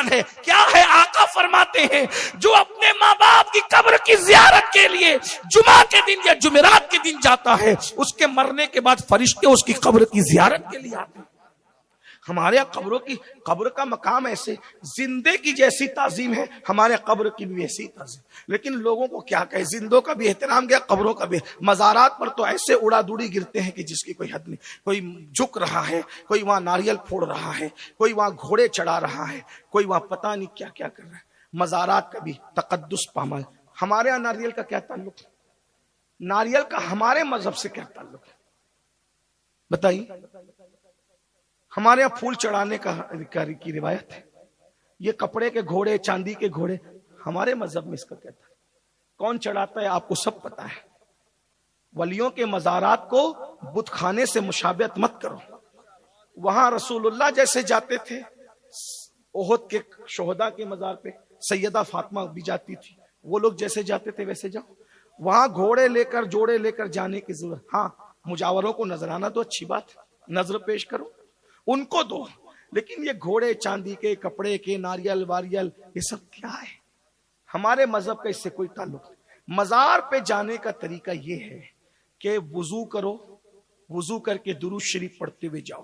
احسان ہے. کیا ہے؟ آقا فرماتے ہیں جو اپنے ماں باپ کی قبر کی زیارت کے لیے جمعہ کے دن یا جمعرات کے دن جاتا ہے، اس کے مرنے کے بعد فرشتے اس کی قبر کی زیارت کے لیے آتے ہیں. ہمارے یہاں قبر کا مقام ایسے زندے کی جیسی تعظیم ہے، ہمارے قبر کی بھی ویسی تعظیم. لیکن لوگوں کو کیا کہے، زندوں کا بھی احترام کیا، قبروں کا بھی. مزارات پر تو ایسے اڑا دوڑی گرتے ہیں کہ جس کی کوئی حد نہیں. کوئی جھک رہا ہے، کوئی وہاں ناریل پھوڑ رہا ہے، کوئی وہاں گھوڑے چڑھا رہا ہے، کوئی وہاں پتہ نہیں کیا کیا کر رہا ہے. مزارات کا بھی تقدس پامال. ہمارے یہاں ناریل کا کیا تعلق ہے؟ ناریل کا ہمارے مذہب سے کیا تعلق ہے بتائیے؟ ہمارے یہاں پھول چڑھانے کی روایت ہے. یہ کپڑے کے گھوڑے، چاندی کے گھوڑے، ہمارے مذہب میں اس کا کہتا ہے. کون چڑھاتا ہے آپ کو سب پتا ہے. ولیوں کے مزارات کو بت خانے سے مشابہت مت کرو. وہاں رسول اللہ جیسے جاتے تھے، احد کے شہداء کے مزار پہ سیدہ فاطمہ بھی جاتی تھی، وہ لوگ جیسے جاتے تھے ویسے جاؤ. وہاں گھوڑے لے کر، جوڑے لے کر جانے کی ضرورت. ہاں مجاوروں کو نذرانہ تو اچھی بات ہے، نظر پیش کرو، ان کو دو. لیکن یہ گھوڑے، چاندی کے کپڑے کے، ناریل واریل، یہ سب کیا ہے؟ ہمارے مذہب کا اس سے کوئی تعلق نہیں. مزار پہ جانے کا طریقہ یہ ہے کہ وضو کرو، وضو کر کے درود شریف پڑھتے ہوئے جاؤ،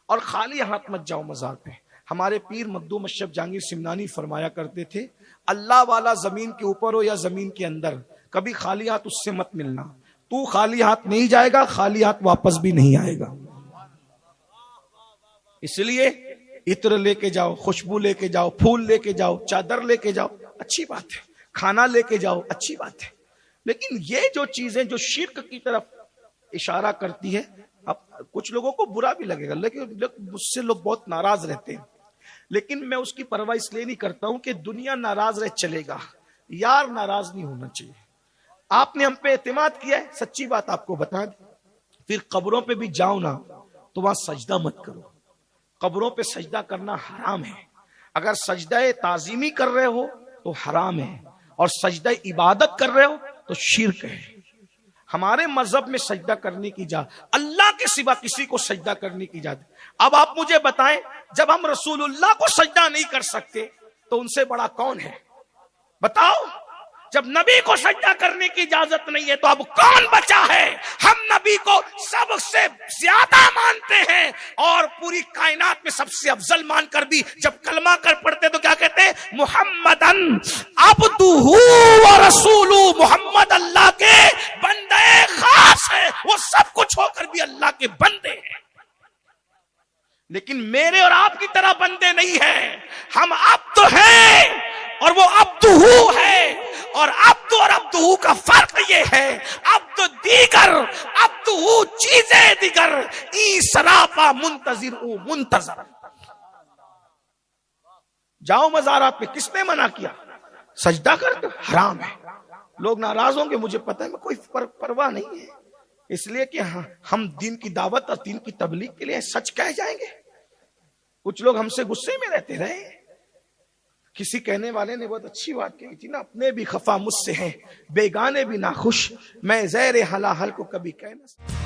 اور خالی ہاتھ مت جاؤ مزار پہ. ہمارے پیر مخدوم اشرف جہانگیر سمنانی فرمایا کرتے تھے، اللہ والا زمین کے اوپر ہو یا زمین کے اندر، کبھی خالی ہاتھ اس سے مت ملنا. تو خالی ہاتھ نہیں جائے گا، خالی ہاتھ واپس بھی نہیں آئے گا. اس لیے عطر لے کے جاؤ، خوشبو لے کے جاؤ، پھول لے کے جاؤ، چادر لے کے جاؤ، اچھی بات ہے. کھانا لے کے جاؤ، اچھی بات ہے. لیکن یہ جو چیزیں جو شرک کی طرف اشارہ کرتی ہے، اب کچھ لوگوں کو برا بھی لگے گا، لیکن مجھ سے لوگ بہت ناراض رہتے ہیں. لیکن میں اس کی پرواہ اس لیے نہیں کرتا ہوں کہ دنیا ناراض رہ چلے گا، یار ناراض نہیں ہونا چاہیے. آپ نے ہم پہ اعتماد کیا ہے، سچی بات آپ کو بتا دیں. پھر قبروں پہ بھی جاؤ نا تو وہاں سجدہ مت کرو. قبروں پہ سجدہ کرنا حرام ہے. اگر سجدہ تعظیمی کر رہے ہو تو حرام ہے، اور سجدہ عبادت کر رہے ہو تو شرک ہے. ہمارے مذہب میں سجدہ کرنے کی اجازت، اللہ کے سوا کسی کو سجدہ کرنے کی اجازت. اب آپ مجھے بتائیں، جب ہم رسول اللہ کو سجدہ نہیں کر سکتے تو ان سے بڑا کون ہے؟ بتاؤ. جب نبی کو سجدہ کرنے کی اجازت نہیں ہے تو اب کون بچا ہے؟ ہم نبی کو سب سے زیادہ مانتے ہیں، اور پوری کائنات میں سب سے افضل مان کر بھی جب کلمہ کر پڑھتے تو کیا کہتے ہیں؟ محمدن عبدہ و رسولہ. محمد اللہ کے بندے خاص ہے، وہ سب کچھ ہو کر بھی اللہ کے بندے ہیں. لیکن میرے اور آپ کی طرح بندے نہیں ہیں. ہم عبد ہیں اور وہ عبدہ ہے. اور عبد اور عبدہ کا فرق یہ ہے، عبد دیگر، عبدہ چیزیں دیگر. ای سراپا منتظر او منتظر. جاؤ مزارات پہ، کس نے منع کیا؟ سجدہ کر حرام ہے. لوگ ناراض ہوں گے، مجھے پتہ ہے، میں کوئی پرواہ نہیں ہے. اس لیے کہ ہم دین کی دعوت اور دین کی تبلیغ کے لیے سچ کہہ جائیں گے. کچھ لوگ ہم سے غصے میں رہتے رہے. کسی کہنے والے نے بہت اچھی بات کہی تھی نا، اپنے بھی خفا مجھ سے ہیں، بیگانے بھی ناخوش، میں زیر حلاحل کو کبھی کہہ نہ سکتا.